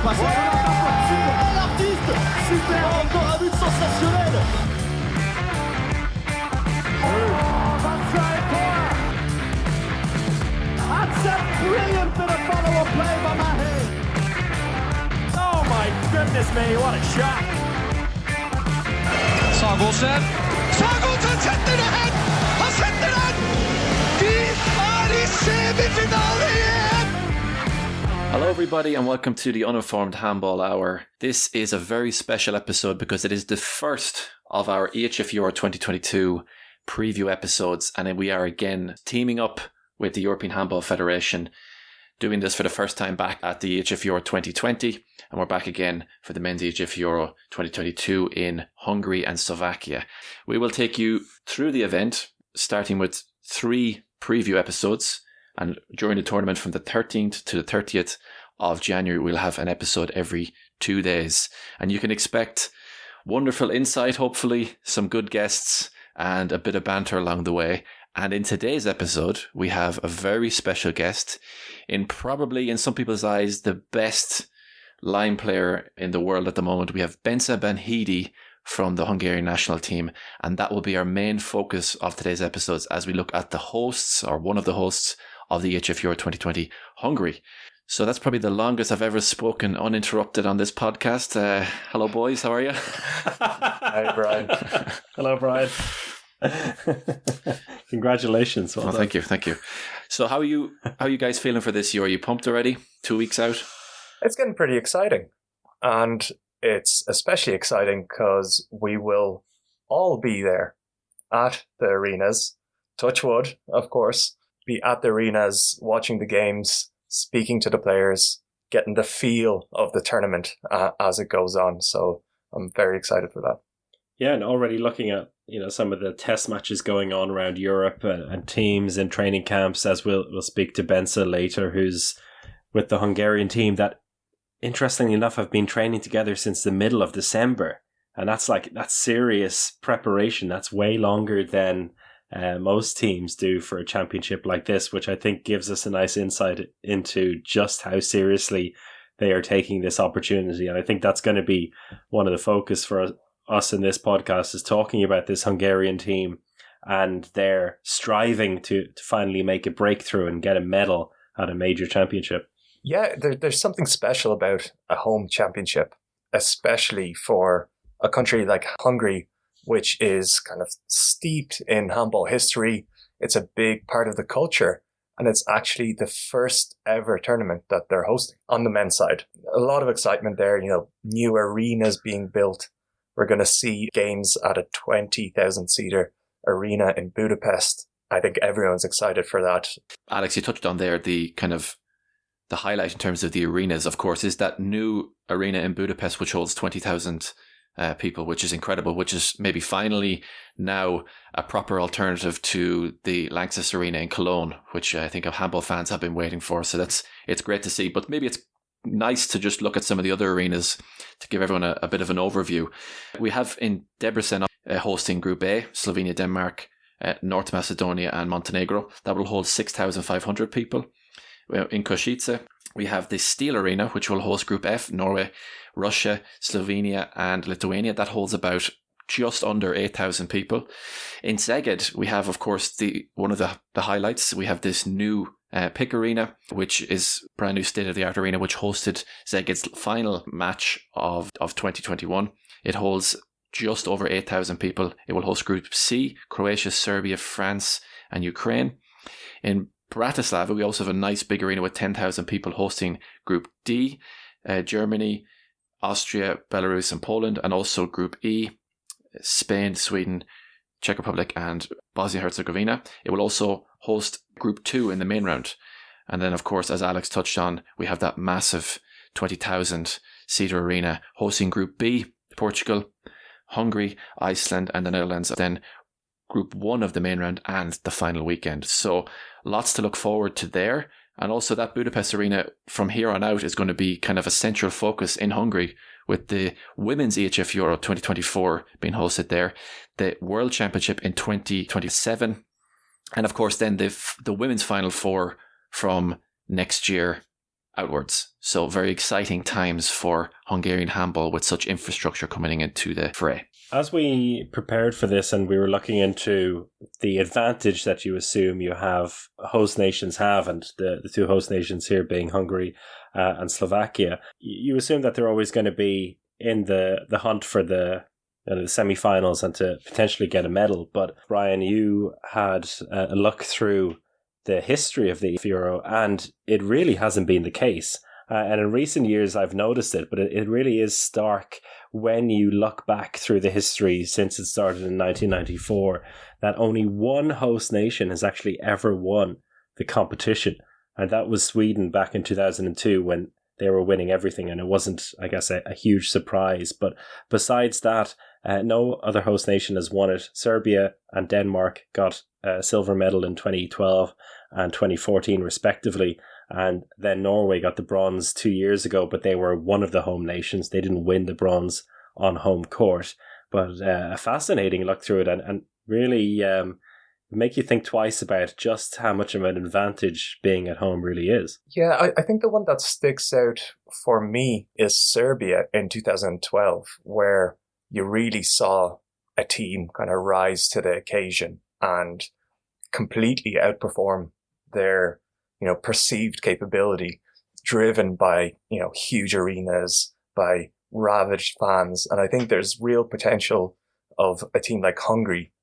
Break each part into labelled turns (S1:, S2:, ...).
S1: passe super, l'artiste, super, encore un but sensationnel. That's a brilliant bit of follow-up play by Mahé. Oh my goodness me, what a shot.
S2: Sagosen setter det hen! Han setter den! De i semifinale igjen!
S3: Hello everybody and welcome to the Uninformed Handball Hour. This is a very special episode because it is the first of our EHF EURO 2022 preview episodes, and we are again teaming up with the European Handball Federation, doing this for the first time back at the EHF EURO 2020, and we're back again for the Men's EHF EURO 2022 in Hungary and Slovakia. We will take you through the event, starting with 3 preview episodes, and during the tournament from the 13th to the 30th of January, we'll have an episode every 2 days. And you can expect wonderful insight, hopefully, some good guests, and a bit of banter along the way. And in today's episode, we have a very special guest in probably, in some people's eyes, the best line player in the world at the moment. We have Bence Banhidi from the Hungarian national team, and that will be our main focus of today's episodes as we look at the hosts, or one of the hosts, of the EHF EURO 2020 Hungary. So that's probably the longest I've ever spoken uninterrupted on this podcast. Hello, boys. How are you?
S4: Hi, Brian.
S5: Hello, Brian. Congratulations.
S3: Well, thank you. So how are you guys feeling for this year? Are you pumped already? 2 weeks out?
S4: It's getting pretty exciting. And it's especially exciting because we will all be there at the arenas. Touch wood, of course. Be at the arenas, watching the games, speaking to the players, getting the feel of the tournament as it goes on. So I'm very excited for that.
S5: Yeah, and already looking at some of the test matches going on around Europe and teams and training camps, as we'll speak to Bence later, who's with the Hungarian team that, interestingly enough, have been training together since the middle of December. And that's serious preparation. That's way longer than most teams do for a championship like this, which I think gives us a nice insight into just how seriously they are taking this opportunity. And I think that's going to be one of the focus for us in this podcast, is talking about this Hungarian team and their striving to finally make a breakthrough and get a medal at a major championship.
S4: Yeah, there's something special about a home championship, especially for a country like Hungary, which is kind of steeped in handball history. It's a big part of the culture, and it's actually the first ever tournament that they're hosting on the men's side. A lot of excitement there, new arenas being built. We're going to see games at a 20,000-seater arena in Budapest. I think everyone's excited for that.
S3: Alex, you touched on there the highlight in terms of the arenas, of course, is that new arena in Budapest, which holds 20,000 people, which is incredible, which is maybe finally now a proper alternative to the Lanxess Arena in Cologne, which I think handball fans have been waiting for. So it's great to see, but maybe it's nice to just look at some of the other arenas to give everyone a bit of an overview. We have in Debrecen hosting Group A, Slovenia, Denmark, North Macedonia and Montenegro. That will hold 6,500 people. In Košice, we have the Steel Arena, which will host Group F, Norway, Russia, Slovenia and Lithuania. That holds about just under 8,000 people. In Szeged, we have, of course, one of the highlights. We have this new PIC Arena, which is a brand new state-of-the-art arena, which hosted Szeged's final match of 2021. It holds just over 8,000 people. It will host Group C, Croatia, Serbia, France and Ukraine. In Bratislava, we also have a nice big arena with 10,000 people hosting Group D, Germany, Austria, Belarus and Poland, and also Group E, Spain, Sweden, Czech Republic and Bosnia-Herzegovina. It will also host Group 2 in the main round. And then, of course, as Alex touched on, we have that massive 20,000-seater arena hosting Group B, Portugal, Hungary, Iceland and the Netherlands. Then Group 1 of the main round and the final weekend. So lots to look forward to there. And also that Budapest arena from here on out is going to be kind of a central focus in Hungary, with the Women's EHF EURO 2024 being hosted there, the World Championship in 2027, and of course then the Women's Final Four from next year outwards. So very exciting times for Hungarian handball with such infrastructure coming into the fray.
S5: As we prepared for this and we were looking into the advantage that you assume you have, host nations have, and the two host nations here being Hungary and Slovakia, you assume that they're always going to be in the hunt for the semi-finals and to potentially get a medal. But Brian, you had a look through the history of the Euro, and it really hasn't been the case. And in recent years, I've noticed it, but it really is stark when you look back through the history since it started in 1994, that only one host nation has actually ever won the competition. And that was Sweden back in 2002 when they were winning everything. And it wasn't, I guess, a huge surprise. But besides that, no other host nation has won it. Serbia and Denmark got a silver medal in 2012 and 2014 respectively. And then Norway got the bronze 2 years ago, but they were one of the home nations. They didn't win the bronze on home court. But a fascinating look through it and really make you think twice about just how much of an advantage being at home really is.
S4: Yeah, I think the one that sticks out for me is Serbia in 2012, where you really saw a team kind of rise to the occasion and completely outperform their perceived capability, driven by, huge arenas, by ravaged fans. And I think there's real potential of a team like Hungary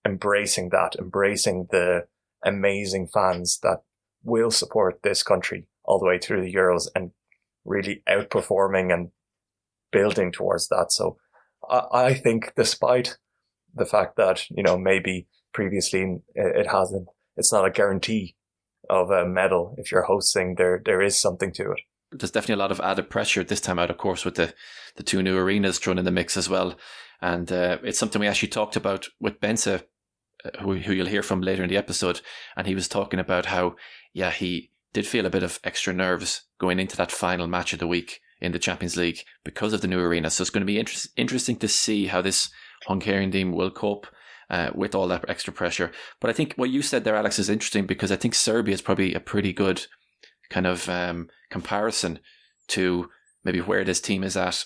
S4: embracing the amazing fans that will support this country all the way through the Euros and really outperforming and building towards that. So I think despite the fact that, maybe previously it's not a guarantee of a medal if you're hosting, there is something to it.
S3: There's definitely a lot of added pressure this time out, of course, with the two new arenas thrown in the mix as well. And it's something we actually talked about with Bence, who you'll hear from later in the episode. And he was talking about how, he did feel a bit of extra nerves going into that final match of the week in the Champions League because of the new arena. So it's going to be interesting to see how this Hungarian team will cope with all that extra pressure. But I think what you said there, Alex, is interesting because I think Serbia is probably a pretty good kind of comparison to maybe where this team is at.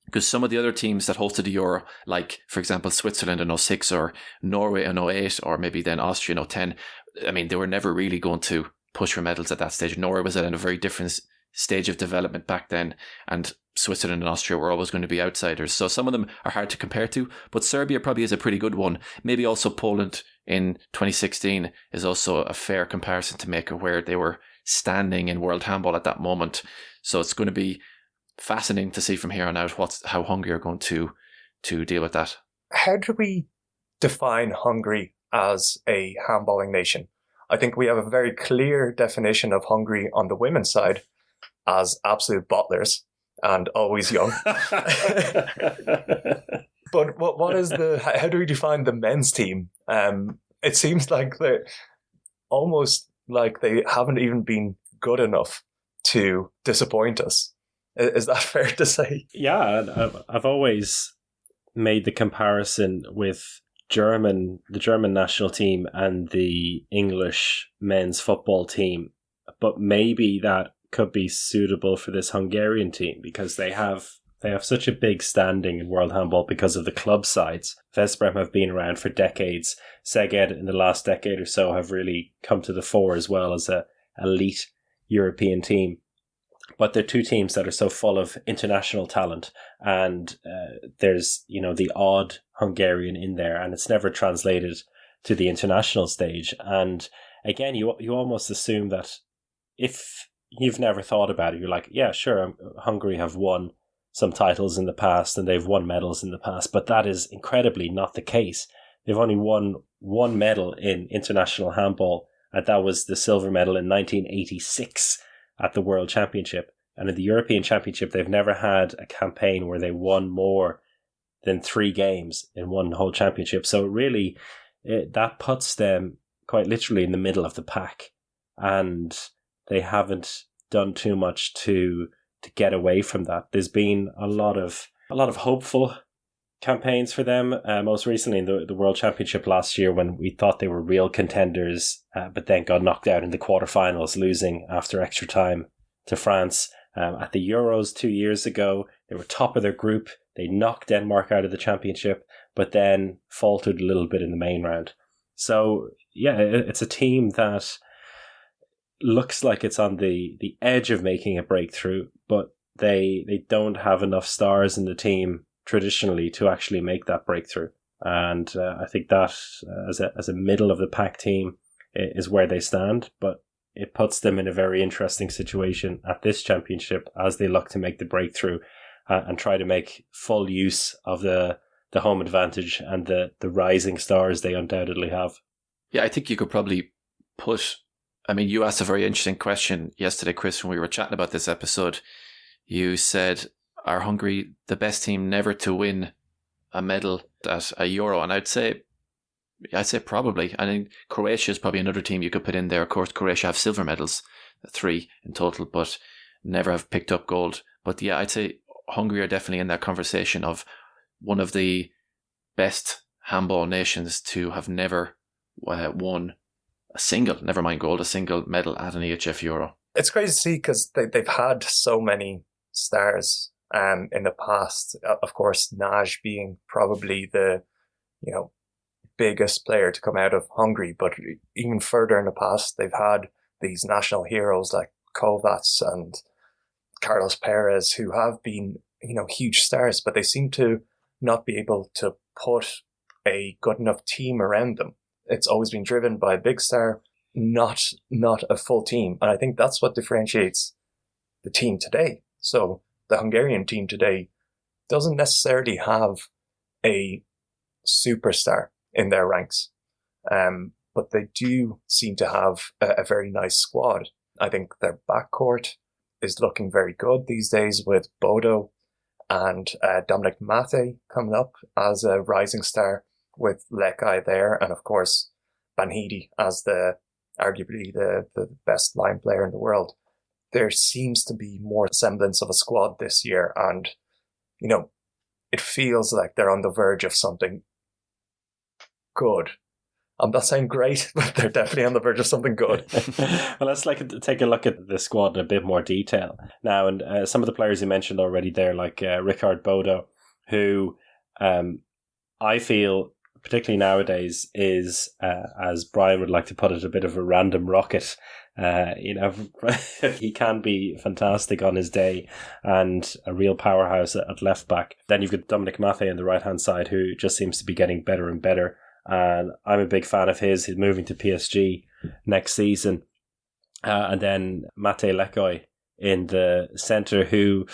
S3: Because some of the other teams that hosted the Euro, like, for example, Switzerland in 06 or Norway in 08 or maybe then Austria in 10, I mean, they were never really going to push for medals at that stage. Norway was at a very different stage of development back then, and Switzerland and Austria were always going to be outsiders. So some of them are hard to compare to, but Serbia probably is a pretty good one. Maybe also Poland in 2016 is also a fair comparison to make of where they were standing in world handball at that moment. So it's going to be fascinating to see from here on out how Hungary are going to deal with that.
S4: How do we define Hungary as a handballing nation? I think we have a very clear definition of Hungary on the women's side as absolute bottlers and always young. But how do we define the men's team? It seems like almost like they haven't even been good enough to disappoint us. Is that fair to say?
S5: Yeah, I've always made the comparison with the German national team and the English men's football team, but maybe that could be suitable for this Hungarian team because they have such a big standing in world handball because of the club sides. Veszprém have been around for decades. Szeged in the last decade or so have really come to the fore as well as a elite European team. But they're two teams that are so full of international talent, and there's the odd Hungarian in there, and it's never translated to the international stage. And again, you almost assume that if you've never thought about it, you're like, yeah, sure, Hungary have won some titles in the past and they've won medals in the past, but that is incredibly not the case. They've only won one medal in international handball, and that was the silver medal in 1986 at the World Championship. And in the European Championship, they've never had a campaign where they won more than 3 games in one whole championship. So really, that puts them quite literally in the middle of the pack. And they haven't done too much to get away from that. There's been a lot of hopeful campaigns for them. Most recently in the World Championship last year, when we thought they were real contenders, but then got knocked out in the quarterfinals, losing after extra time to France. At the Euros 2 years ago, they were top of their group. They knocked Denmark out of the championship, but then faltered a little bit in the main round. So, yeah, it's a team that looks like it's on the edge of making a breakthrough, but they don't have enough stars in the team traditionally to actually make that breakthrough. And I think that as a middle of the pack team is where they stand, but it puts them in a very interesting situation at this championship as they look to make the breakthrough and try to make full use of the home advantage and the rising stars they undoubtedly have.
S3: Yeah, I think you could probably put... I mean, you asked a very interesting question yesterday, Chris, when we were chatting about this episode. You said, are Hungary the best team never to win a medal at a Euro? And I'd say probably. I think Croatia is probably another team you could put in there. Of course, Croatia have silver medals, 3 in total, but never have picked up gold. But yeah, I'd say Hungary are definitely in that conversation of one of the best handball nations to have never won a single medal at an EHF Euro.
S4: It's crazy to see because they've had so many stars in the past. Of course, Naj being probably the biggest player to come out of Hungary, but even further in the past, they've had these national heroes like Kovacs and Carlos Perez, who have been huge stars, but they seem to not be able to put a good enough team around them. It's always been driven by a big star, not a full team. And I think that's what differentiates the team today. So the Hungarian team today doesn't necessarily have a superstar in their ranks, but they do seem to have a very nice squad. I think their backcourt is looking very good these days with Bodo and Dominic Mate coming up as a rising star with Lekai there, and of course Banhidi as arguably the best line player in the world. There seems to be more semblance of a squad this year, and it feels like they're on the verge of something good. I'm not saying great, but they're definitely on the verge of something good.
S5: Well, let's take a look at the squad in a bit more detail now. And some of the players you mentioned already there, like Ricard Bodo, who I feel, particularly nowadays, is, as Brian would like to put it, a bit of a random rocket. He can be fantastic on his day and a real powerhouse at left back. Then you've got Dominic Mate on the right hand side, who just seems to be getting better and better. And I'm a big fan of his. He's moving to PSG next season. And then Mate Lekai in the centre, who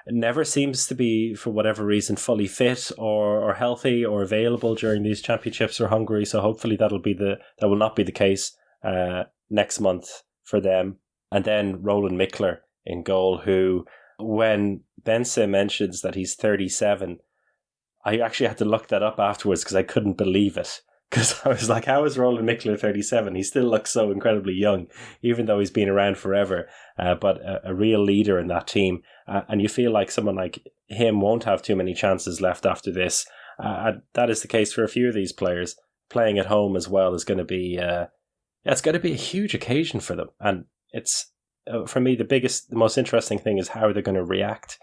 S5: never seems to be, for whatever reason, fully fit or healthy or available during these championships for Hungary. So hopefully that will not be the case next month for them. And then Roland Michler in goal, who, when Bence mentions that he's 37, I actually had to look that up afterwards because I couldn't believe it. Because I was like, how is Roland Michler 37? He still looks so incredibly young, even though he's been around forever. But a real leader in that team. And you feel like someone like him won't have too many chances left after this. That is the case for a few of these players. Playing at home as well is going to be... it's going to be a huge occasion for them. And it's, for me, the most interesting thing is how they're going to react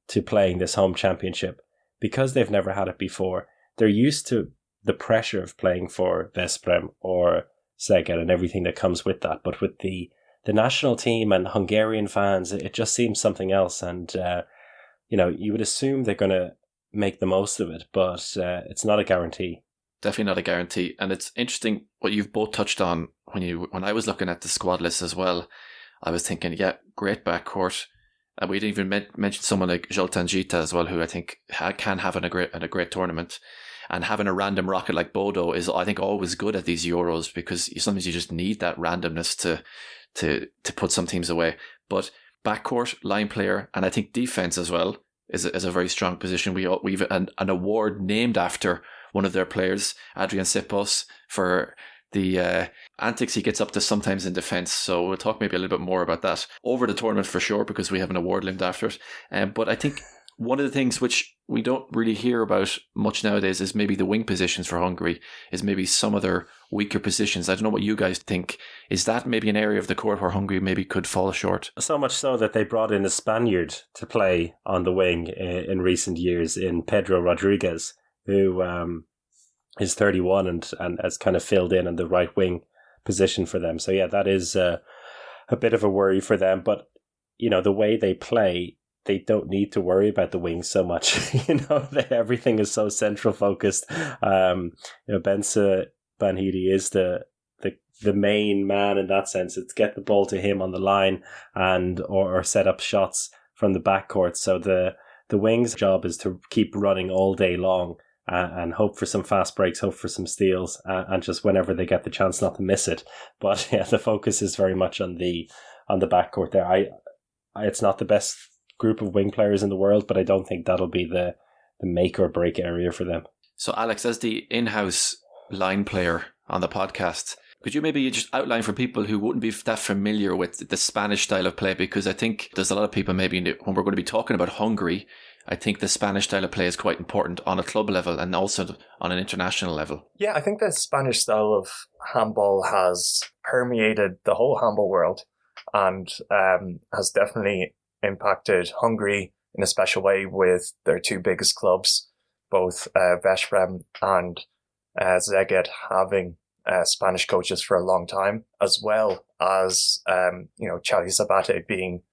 S5: to playing this home championship. Because they've never had it before, they're used to the pressure of playing for Veszprém or Szeged and everything that comes with that. But with the national team and Hungarian fans, it just seems something else. And, you would assume they're going to make the most of it, but it's not a guarantee.
S3: Definitely not a guarantee. And it's interesting what you've both touched on when I was looking at the squad list as well. I was thinking, yeah, great backcourt. And we didn't even mention someone like Zoltán Zita as well, who I think can have a great tournament. And having a random rocket like Bodo is, I think, always good at these Euros, because sometimes you just need that randomness to put some teams away. But backcourt, line player, and I think defense as well is a very strong position. We've an award named after one of their players, Adrian Sipos, for the antics he gets up to sometimes in defence. So we'll talk maybe a little bit more about that over the tournament for sure, because we have an award named after it. But I think One of the things which we don't really hear about much nowadays is maybe the wing positions for Hungary, is maybe some of their weaker positions. I don't know what you guys think. Is that maybe an area of the court where Hungary maybe could fall short?
S5: So much so that they brought in a Spaniard to play on the wing in recent years, in Pedro Rodriguez, who is 31 and has kind of filled in the right wing position for them. So yeah, that is a bit of a worry for them. But, you know, the way they play, they don't need to worry about the wings so much. Everything is so central focused. Bence Banhidi is the main man in that sense. It's get the ball to him on the line and or set up shots from the backcourt. So the wings' job is to keep running all day long and hope for some fast breaks, hope for some steals, and just whenever they get the chance not to miss it. But yeah, the focus is very much on the backcourt there. It's not the best group of wing players in the world, but I don't think that'll be the make or break area for them.
S3: So Alex, as the in-house line player on the podcast, could you maybe just outline for people who wouldn't be that familiar with the Spanish style of play? Because I think there's a lot of people maybe when we're going to be talking about Hungary, I think the Spanish style of play is quite important on a club level and also on an international level.
S4: Yeah, I think the Spanish style of handball has permeated the whole handball world and has definitely impacted Hungary in a special way with their two biggest clubs, both Veszprém and Szeged, having Spanish coaches for a long time, as well as Xavi Sabate being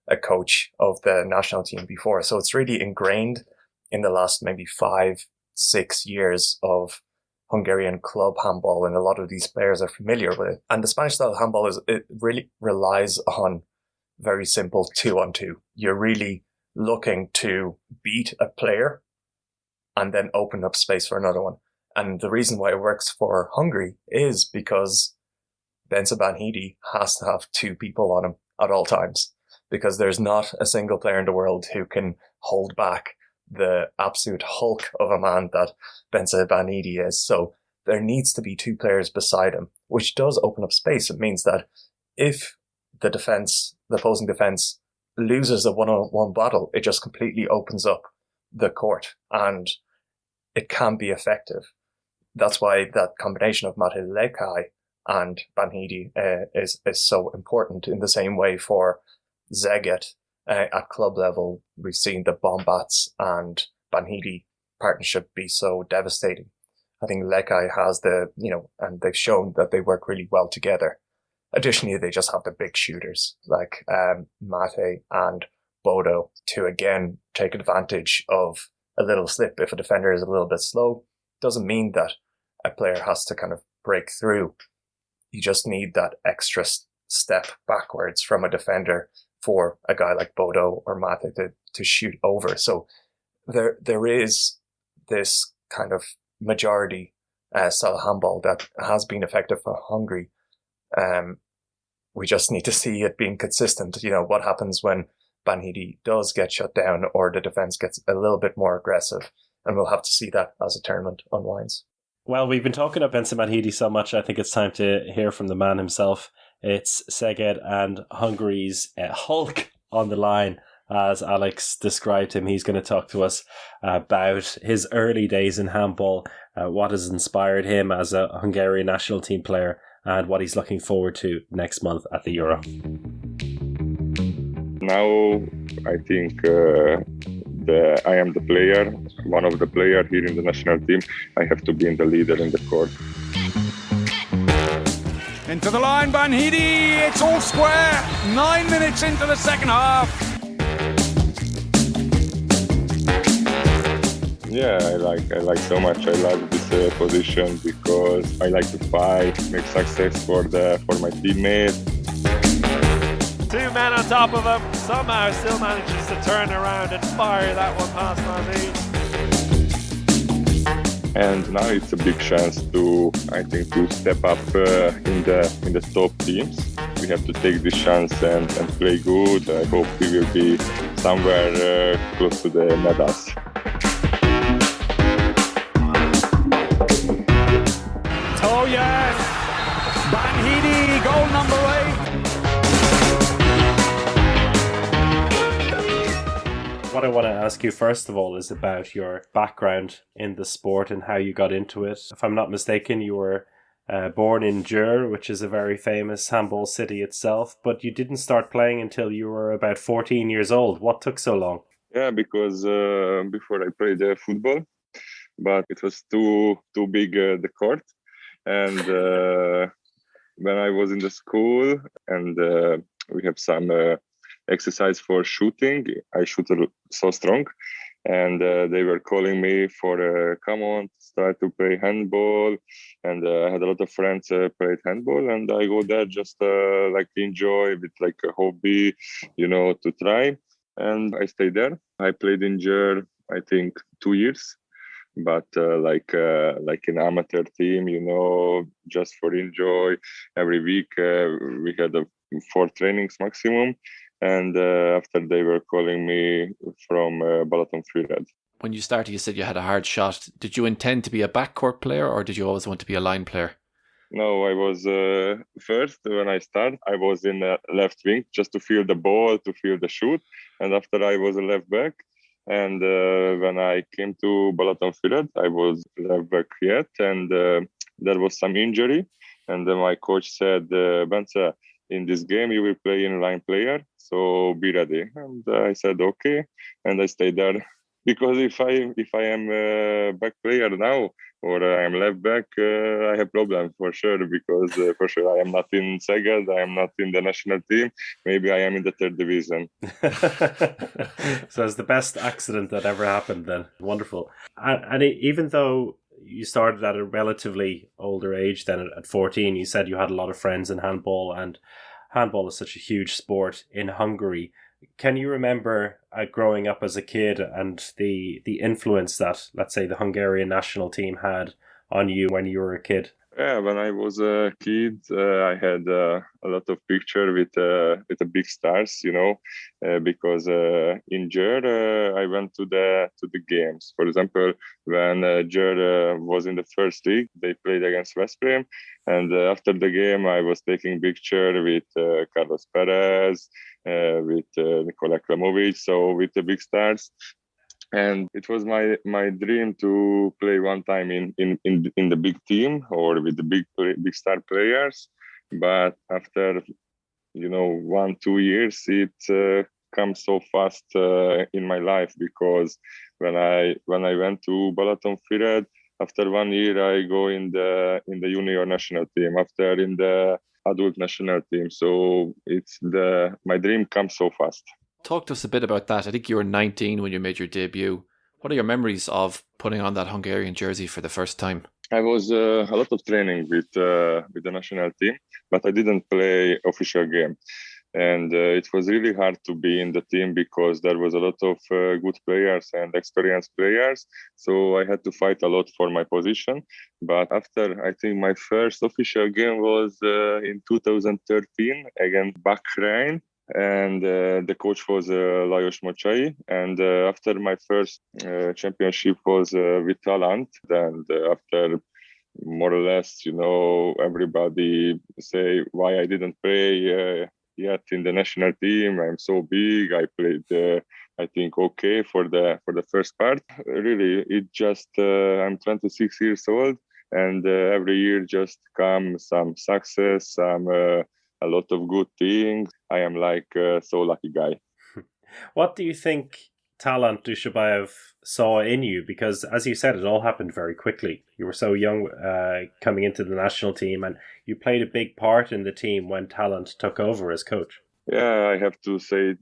S4: a coach of the national team before. So it's really ingrained in the last maybe 5-6 years of Hungarian club handball, and a lot of these players are familiar with it. And the Spanish style handball it really relies on very simple 2-on-2. You're really looking to beat a player and then open up space for another one. And the reason why it works for Hungary is because Bence Banhidi has to have two people on him at all times, because there's not a single player in the world who can hold back the absolute hulk of a man that Bence Banhidi is. So there needs to be two players beside him, which does open up space. It means that if the opposing defense loses a one-on-one battle, it just completely opens up the court and it can be effective. That's why that combination of Mate Lekai and Banhidi is so important. In the same way for Szeged at club level, we've seen the Bombats and Banhidi partnership be so devastating. I think Lekai has and they've shown that they work really well together. Additionally, they just have the big shooters like Mate and Bodo to again take advantage of a little slip. If a defender is a little bit slow, doesn't mean that a player has to kind of break through. You just need that extra step backwards from a defender for a guy like Bodo or Mate to shoot over. So there is this kind of majority style handball that has been effective for Hungary. We just need to see it being consistent. What happens when Banhidi does get shut down or the defense gets a little bit more aggressive, and we'll have to see that as the tournament unwinds.
S5: Well, we've been talking about Bence Banhidi so much, I think it's time to hear from the man himself. It's Szeged and Hungary's Hulk on the line, as Alex described him. He's going to talk to us about his early days in handball, what has inspired him as a Hungarian national team player, and what he's looking forward to next month at the Euro.
S6: Now, I think I am the player, one of the players here in the national team. I have to be the leader in the court.
S2: Into the line, Banhidi. It's all square. 9 minutes into the second half.
S6: Yeah, I like so much. I love this position because I like to fight, make success for my teammates.
S1: Two men on top of him, somehow still manages to turn around and fire that one past Banhidi.
S6: And now it's a big chance to step up in the top teams. We have to take this chance and play good. I hope we will be somewhere close to the medals.
S2: Oh yes! Banhidi, goal number 8.
S5: what I want to ask you first of all is about your background in the sport and how you got into it. If I'm not mistaken, you were born in Győr, which is a very famous handball city itself, but you didn't start playing until you were about 14 years old. What took so long?
S6: Yeah, because before I played football, but it was too big the court, and when I was in the school and we have some exercise for shooting, I shoot so strong, and they were calling me for come on, start to play handball, and I had a lot of friends played handball, and I go there just like enjoy with like a hobby, to try, and I stayed there. I played in Győr, I think 2 years, but like an amateur team, just for enjoy. Every week we had 4 trainings maximum, and after they were calling me from Balatonfüred.
S3: When you started, you said you had a hard shot. Did you intend to be a backcourt player, or did you always want to be a line player?
S6: No, I was first when I started. I was in left wing just to feel the ball, to feel the shoot, and after I was a left back. And when I came to Balatonfüred, I was left back yet, and there was some injury. And my coach said, Bence, in this game you will play in line player, so be ready. And I said okay, and I stayed there. Because if I am a back player now, or I am left back, I have problems for sure. Because for sure I am not in Szeged, I am not in the national team. Maybe I am in the 3rd division.
S5: So it's the best accident that ever happened then. Wonderful. And even though you started at a relatively older age than at 14, you said you had a lot of friends in handball, and handball is such a huge sport in Hungary. Can you remember growing up as a kid and the influence that, let's say, the Hungarian national team had on you when you were a kid?
S6: Yeah, when I was a kid, I had a lot of picture with the big stars, because in Győr I went to the games. For example, when Győr was in the first league, they played against Veszprém, and after the game, I was taking picture with Carlos Perez, with Nikola Klamovic, so with the big stars. And it was my dream to play one time in the big team or with the big star players. But after 1-2 years, it comes so fast in my life, because when I went to Balatonfüred, after 1 year I go in the junior national team, after in the adult national team. So my dream comes so fast.
S3: Talk to us a bit about that. I think you were 19 when you made your debut. What are your memories of putting on that Hungarian jersey for the first time?
S6: I was a lot of training with the national team, but I didn't play official game. And it was really hard to be in the team because there was a lot of good players and experienced players. So I had to fight a lot for my position. But after, I think my first official game was in 2013 against Bahrain. And the coach was Lajos Mocsai. And after my first championship was with Talant. And after more or less, everybody say why I didn't play yet in the national team. I'm so big. I played, I think, okay for the first part. Really, it just I'm 26 years old, and every year just come some success, a lot of good things. I am like so lucky guy.
S5: What do you think Talant Dushabayev saw in you? Because as you said, it all happened very quickly. You were so young coming into the national team, and you played a big part in the team when Talant took over as coach.
S6: Yeah, I have to say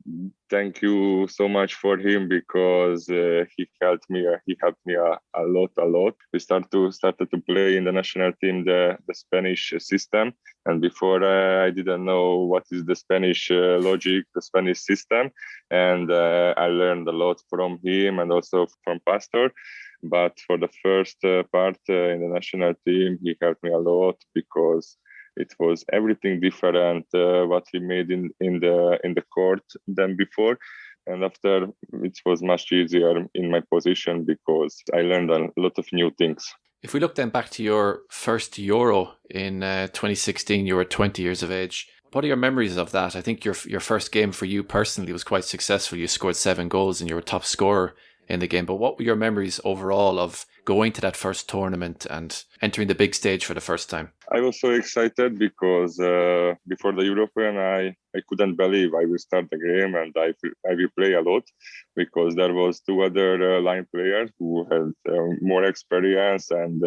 S6: thank you so much for him, because he helped me. He helped me a lot. We started to play in the national team the Spanish system, and before I didn't know what is the Spanish logic, the Spanish system, and I learned a lot from him and also from Pastor. But for the first part in the national team, he helped me a lot, because it was everything different what he made in the court than before, and after it was much easier in my position because I learned a lot of new things.
S3: If we look then back to your first Euro in 2016, you were 20 years of age. What are your memories of that? I think your first game for you personally was quite successful. You scored 7 goals and you were top scorer in the game. But what were your memories overall of going to that first tournament and entering the big stage for the first time?
S6: I was so excited because before the European, I couldn't believe I will start the game and I will play a lot, because there was 2 other line players who had more experience, and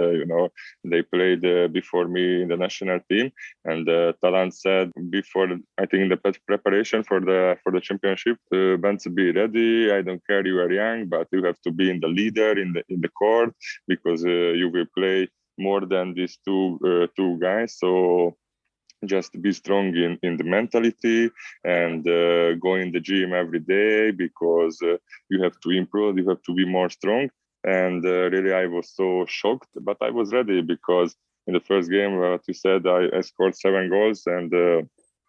S6: they played before me in the national team. And Talant said before, I think in the preparation for the championship, Bence, be ready. I don't care, you are young, but you have to be in the leader in the court, because you will play more than these two guys. So just be strong in the mentality and go in the gym every day, because you have to improve, you have to be more strong. And really, I was so shocked, but I was ready, because in the first game, what you said, I scored 7 goals, and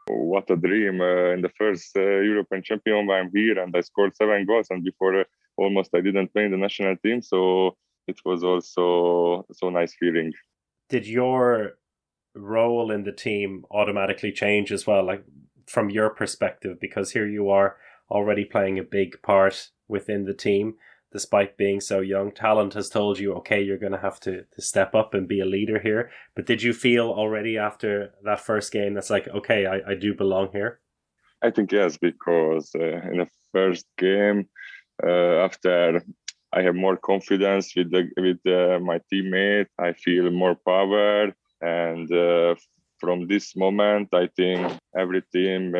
S6: what a dream. In the first European champion, I'm here and I scored 7 goals, and before almost I didn't play in the national team. So it was also so nice feeling.
S5: Did your role in the team automatically change as well, like from your perspective? Because here you are already playing a big part within the team, despite being so young. Talent has told you, okay, you're going to have to step up and be a leader here. But did you feel already after that first game that's like, okay, I do belong here?
S6: I think yes, because in the first game, after I have more confidence with my teammate, I feel more power, and from this moment, I think every team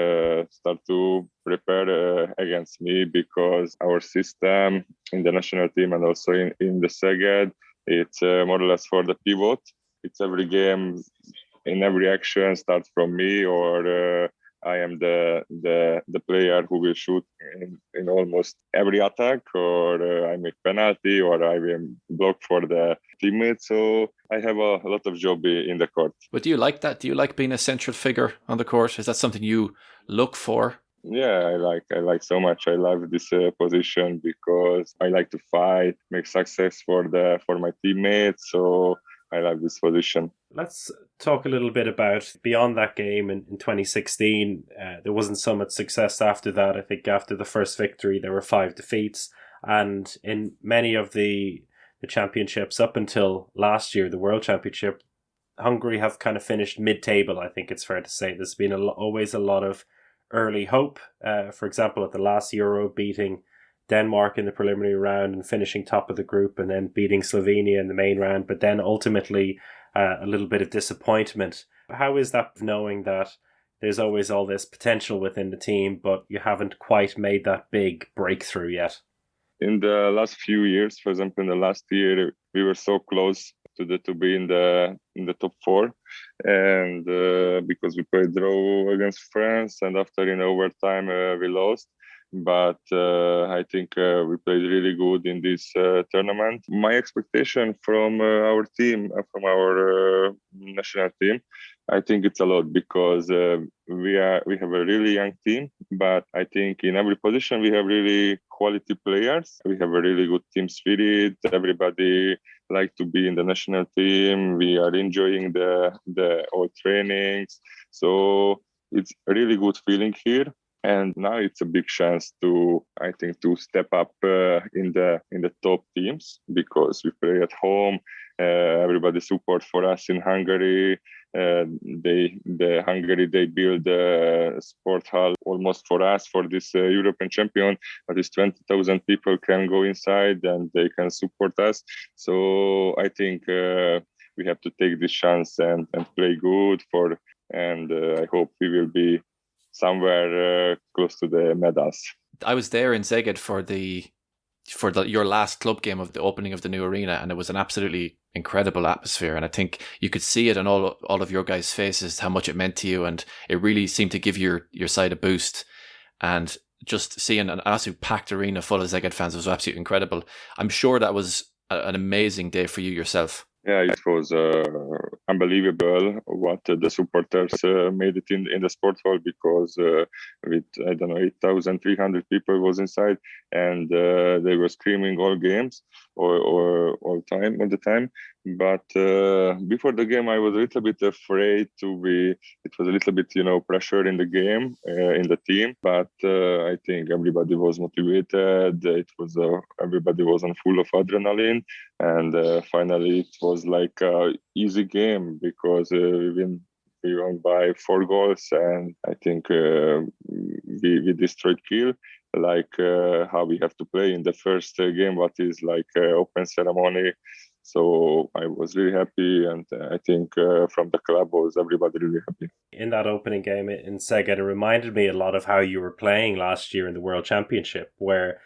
S6: start to prepare against me, because our system in the national team and also in the Szeged, it's more or less for the pivot. It's every game, in every action starts from me, or I am the player who will shoot in almost every attack, or I make penalty, or I will block for the teammate. So I have a lot of job in the court.
S3: But do you like that? Do you like being a central figure on the court? Is that something you look for?
S6: Yeah, I like so much. I love this position, because I like to fight, make success for my teammates. So I love this position.
S5: Let's talk a little bit about beyond that game in 2016. There wasn't so much success after that. I think after the first victory, there were 5 defeats. And in many of the championships up until last year, the World Championship, Hungary have kind of finished mid-table, I think it's fair to say. There's been always a lot of early hope. For example, at the last Euro, beating Denmark in the preliminary round and finishing top of the group, and then beating Slovenia in the main round, but then ultimately a little bit of disappointment. How is that, knowing that there's always all this potential within the team, but you haven't quite made that big breakthrough yet?
S6: In the last few years, for example, in the last year, we were so close to be in the top 4, and because we played draw against France, and after in overtime we lost. But I think we played really good in this tournament. My expectation from our team, from our national team, I think it's a lot, because we have a really young team, but I think in every position we have really quality players. We have a really good team spirit. Everybody like to be in the national team. We are enjoying the all trainings, so it's a really good feeling here. And now it's a big chance to step up in the top teams, because we play at home. Everybody support for us in Hungary. Hungary, they build a sport hall almost for us for this European champion. At least 20,000 people can go inside and they can support us. So I think we have to take this chance and play good and I hope we will be somewhere close to the medals.
S3: I was there in Szeged for your last club game of the opening of the new arena, and it was an absolutely incredible atmosphere. And I think you could see it on all of your guys' faces how much it meant to you, and it really seemed to give your side a boost. And just seeing an absolute packed arena full of Szeged fans was absolutely incredible. I'm sure that was an amazing day for you yourself.
S6: Yeah, it was unbelievable what the supporters made it in the sport hall, because with 8,300 people was inside, and they were screaming all games or all the time. But before the game, I was a little bit afraid to be. It was a little bit, pressure in the game, in the team. But I think everybody was motivated. It was everybody was on full of adrenaline, and finally it was like a easy game because we won by 4 goals, and I think we destroyed Kiel. Like how we have to play in the first game, what is like open ceremony. So I was really happy, and I think from the club was everybody really happy.
S5: In that opening game in Szeged, it reminded me a lot of how you were playing last year in the World Championship, where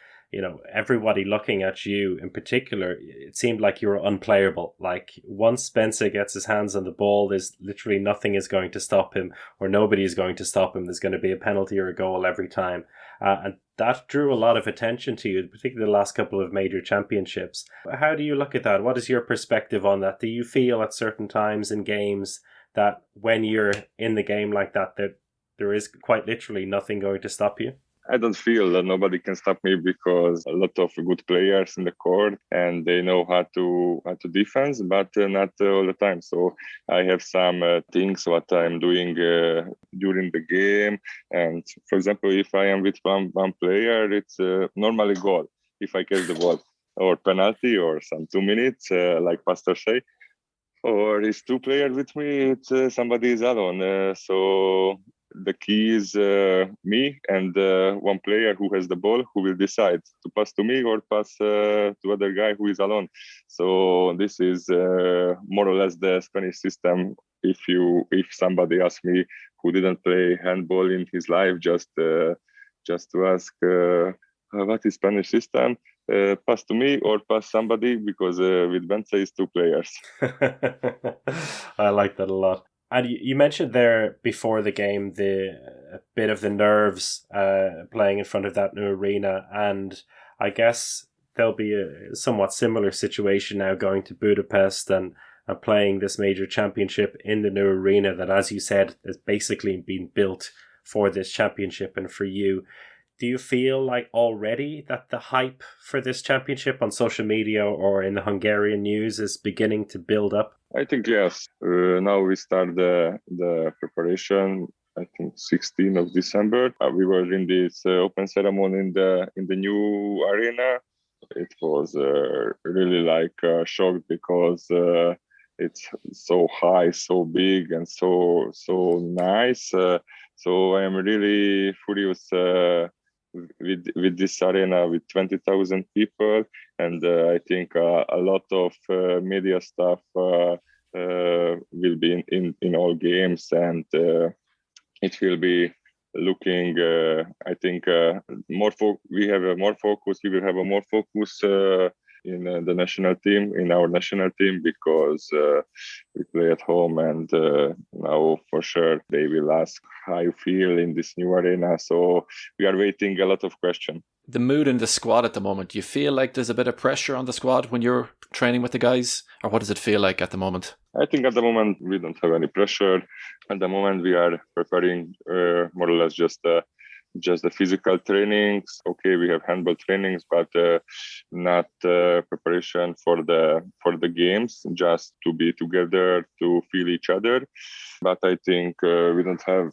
S5: everybody looking at you in particular, it seemed like you were unplayable. Like once Bence gets his hands on the ball, there's literally nothing is going to stop him, or nobody is going to stop him. There's going to be a penalty or a goal every time. And that drew a lot of attention to you, particularly the last couple of major championships. How do you look at that? What is your perspective on that? Do you feel at certain times in games that when you're in the game like that there is quite literally nothing going to stop you?
S6: I don't feel that nobody can stop me because a lot of good players in the court and they know how to defense, but not all the time. So I have some things what I'm doing during the game. And for example, if I am with one player, it's normally goal if I catch the ball, or penalty, or some 2 minutes, like Pastor say. Or it's 2 players with me, it's somebody is alone. So the key is me and one player who has the ball, who will decide to pass to me or pass to other guy who is alone. So this is more or less the Spanish system. If somebody asks me who didn't play handball in his life, just to ask what is Spanish system, pass to me or pass somebody, because with Bence is 2 players.
S5: I like that a lot. And you mentioned there before the game a bit of the nerves playing in front of that new arena, and I guess there'll be a somewhat similar situation now going to Budapest and playing this major championship in the new arena that, as you said, has basically been built for this championship and for you. Do you feel like already that the hype for this championship on social media or in the Hungarian news is beginning to build up?
S6: I think yes. Now we start the preparation. I think 16th of December. We were in this open ceremony in the new arena. It was really like a shock because it's so high, so big, and so nice. So I am really furious with this arena with 20,000 people, and I think a lot of media stuff will be in all games, and it will be looking. I think we have a more focus. We will have a more focus in the national team, in our national team, because we play at home, and now for sure they will ask how you feel in this new arena. So we are waiting a lot of questions.
S3: The mood in the squad at the moment, do you feel like there's a bit of pressure on the squad when you're training with the guys, or what does it feel like at the moment?
S6: I think at the moment we don't have any pressure. At the moment we are preparing more or less just the physical trainings. Okay, we have handball trainings, but not preparation for the games, just to be together, to feel each other. But I think we don't have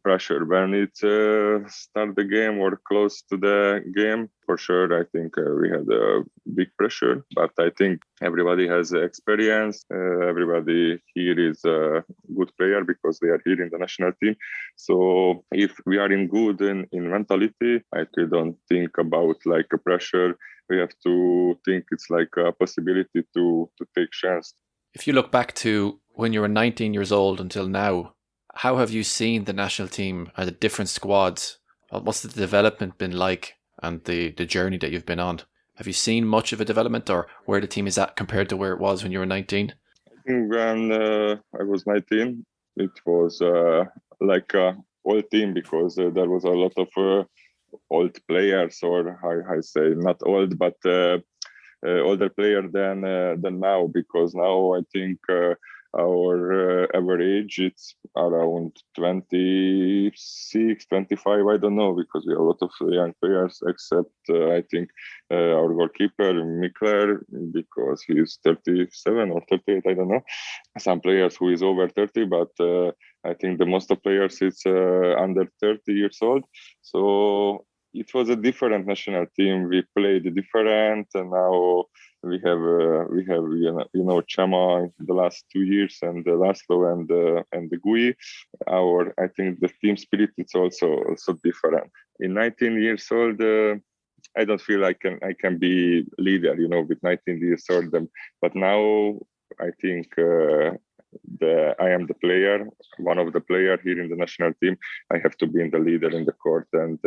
S6: pressure when it start the game or close to the game. For sure, I think we had a big pressure, but I think everybody has experience. Everybody here is a good player because they are here in the national team. So if we are in good in mentality, I don't think about like a pressure. We have to think it's like a possibility to take chance.
S3: If you look back to when you were 19 years old until now, how have you seen the national team and the different squads? What's the development been like, and the journey that you've been on? Have you seen much of a development, or where the team is at compared to where it was when you were 19?
S6: I think when I was 19, it was like an old team, because there was a lot of old players, or I say not old, but older player than now, because now I think our average, it's around 26, 25. I don't know, because we have a lot of young players, except I think our goalkeeper, Mikler, because he's 37 or 38, I don't know. Some players who is over 30, but I think the most of players is under 30 years old. So it was a different national team. We played different, and now we have Chama the last 2 years, and Laszlo and the Gui. I think the team spirit is also different. In 19 years old, I don't feel I can be leader, with 19 years old. But now I think I am the player, one of the player here in the national team. I have to be in the leader in the court, and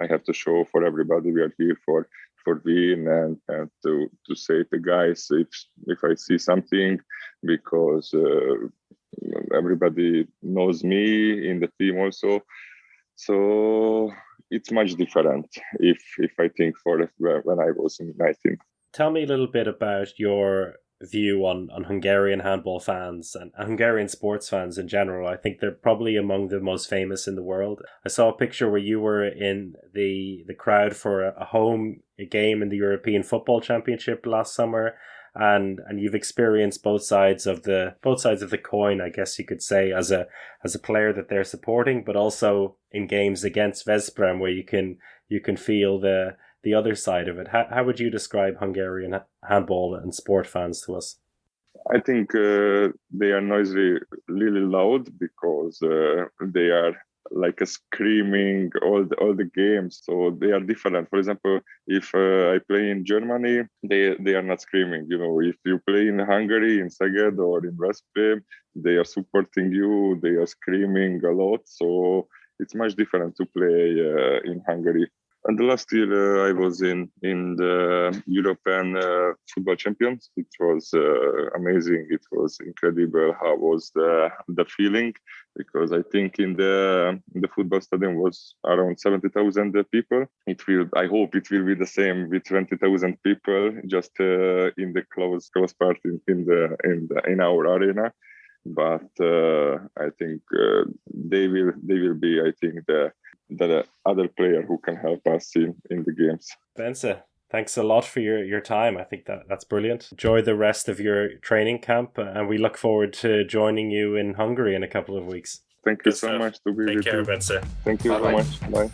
S6: I have to show for everybody we are here for win, and to say to guys if I see something, because everybody knows me in the team also. So it's much different if I think for when I was in 19.
S5: Tell me a little bit about your view on Hungarian handball fans and Hungarian sports fans in general. I think they're probably among the most famous in the world. I saw a picture where you were in the crowd for a home game in the European Football Championship last summer, and you've experienced both sides of the coin, I guess you could say, as a player that they're supporting, but also in games against Veszprém where you can feel the other side of it. How would you describe Hungarian handball and sport fans to us?
S6: I think they are noisy, really loud, because they are like a screaming all the games. So they are different. For example, if I play in Germany, they are not screaming. If you play in Hungary, in Szeged or in Veszprém, they are supporting you. They are screaming a lot. So it's much different to play in Hungary. And the last year I was in the European Football Champions. It was amazing. It was incredible. How was the feeling? Because I think in the football stadium was around 70,000 people. I hope it will be the same with 20,000 people, just in the close part in our arena. But I think they will be, I think, the other player who can help us in the games.
S5: Bence, thanks a lot for your time. I think that's brilliant. Enjoy the rest of your training camp, and we look forward to joining you in Hungary in a couple of weeks.
S6: Thank you so much to be with you.
S5: Take care, Bence.
S6: Thank you so much. Bye.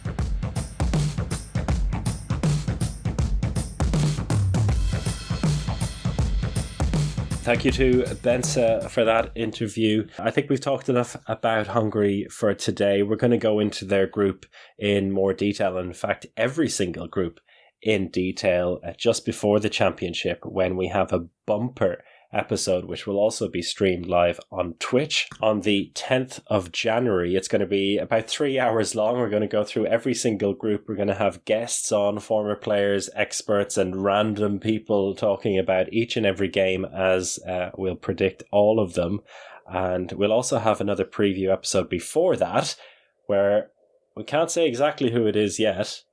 S5: Thank you to Bence for that interview. I think we've talked enough about Hungary for today. We're going to go into their group in more detail. In fact, every single group in detail just before the championship, when we have a bumper episode, which will also be streamed live on Twitch on the 10th of January. It's going to be about 3 hours long. We're going to go through every single group. We're going to have guests on, former players, experts, and random people talking about each and every game as we'll predict all of them. And we'll also have another preview episode before that, where we can't say exactly who it is yet,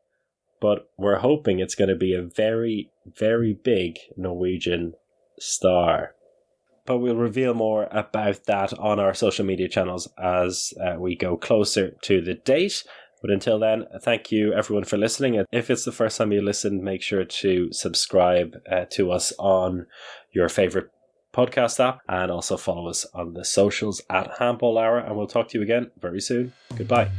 S5: but we're hoping it's going to be a very, very big Norwegian star. But we'll reveal more about that on our social media channels as we go closer to the date. But until then, thank you everyone for listening. If it's the first time you listen, make sure to subscribe to us on your favorite podcast app, and also follow us on the socials at Handball Hour, and we'll talk to you again very soon. Goodbye.